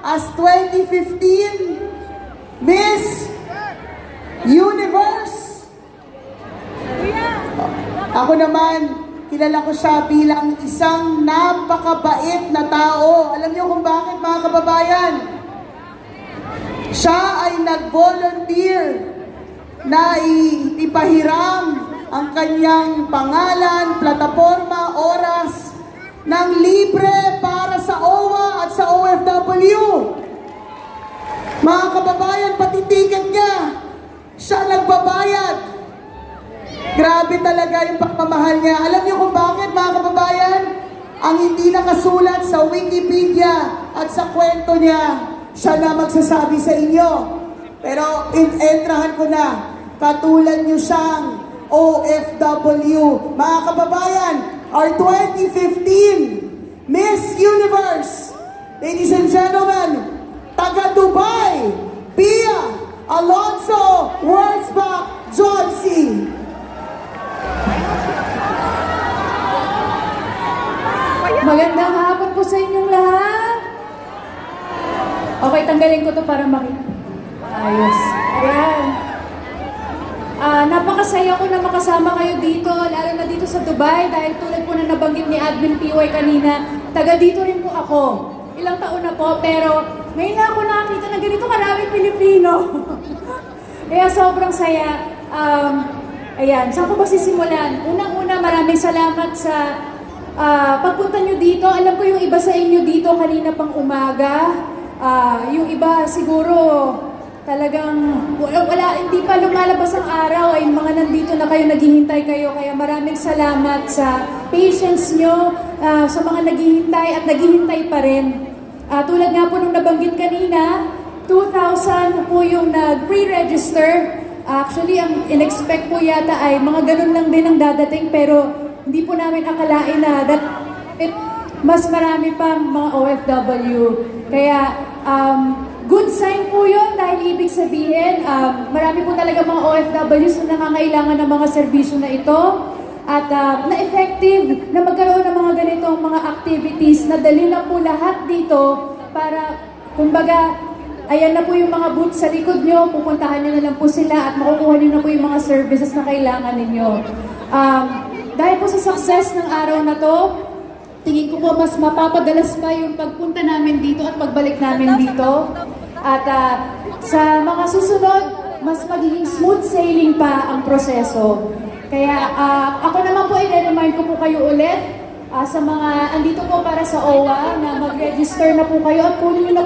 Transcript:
as 2015 Miss Universe. Ako naman, kilala ko siya bilang isang napakabait na tao. Alam niyo kung bakit, mga kababayan? Siya ay nag-volunteer na ipahiram ang kanyang pangalan, plataforma, oras ng libre para sa OWA at sa OFW. Mga kababayan, pati ticket niya, siya nagbabayad. Grabe talaga yung pagmamahal niya. Alam niyo kung bakit, mga kababayan? Ang hindi nakasulat sa Wikipedia at sa kwento niya, siya na magsasabi sa inyo. Pero entrahan ko na, katulad niyo siyang OFW. Mga kababayan, our 2015 Miss Universe, ladies and gentlemen, taga Dubai, Pia Alonso Wurzbach Johnson. Magandang hapon po sa inyong lahat. Okay, tanggalin ko to para ayos. Ayan. Napakasaya ko na makasama kayo dito, lalo na dito sa Dubai, dahil tulad po na nabanggit ni Admin PY kanina, taga dito rin po ako. Ilang taon na po, pero ngayon na ako nakakita na ganito karaming Pilipino. Kaya sobrang saya. Ayan, saan ko ba sisimulan? Unang-una, maraming salamat sa pagpunta nyo dito. Alam ko yung iba sa inyo dito kanina pang umaga. Yung iba siguro talagang hindi pa lumalabas ang araw, ay mga nandito na kayo, naghihintay kayo. Kaya maraming salamat sa patience nyo, sa mga naghihintay at naghihintay pa rin. Tulad nga po nung nabanggit kanina, 2,000 po yung nag-pre-register. Actually, ang in-expect po yata ay mga ganun lang din ang dadating, pero hindi po namin akalain na mas marami pang mga OFW. Kaya, good sign po yun dahil ibig sabihin, marami po talaga mga OFWs na nangangailangan ng mga serbisyo na ito at na-effective na magkaroon ng mga ganitong mga activities na dali na po lahat dito para, kumbaga, ayan na po yung mga booths sa likod nyo, pupuntahan nyo na lang po sila at makukuha nyo na po yung mga services na kailangan ninyo. Dahil po sa success ng araw na to, tingin ko po mas mapapadalas pa yung pagpunta namin dito at pagbalik namin dito. At sa mga susunod, mas magiging smooth sailing pa ang proseso. Kaya ako naman po, i-remind ko po kayo ulit sa mga andito po para sa OWA na mag-register na po kayo at kunin nyo na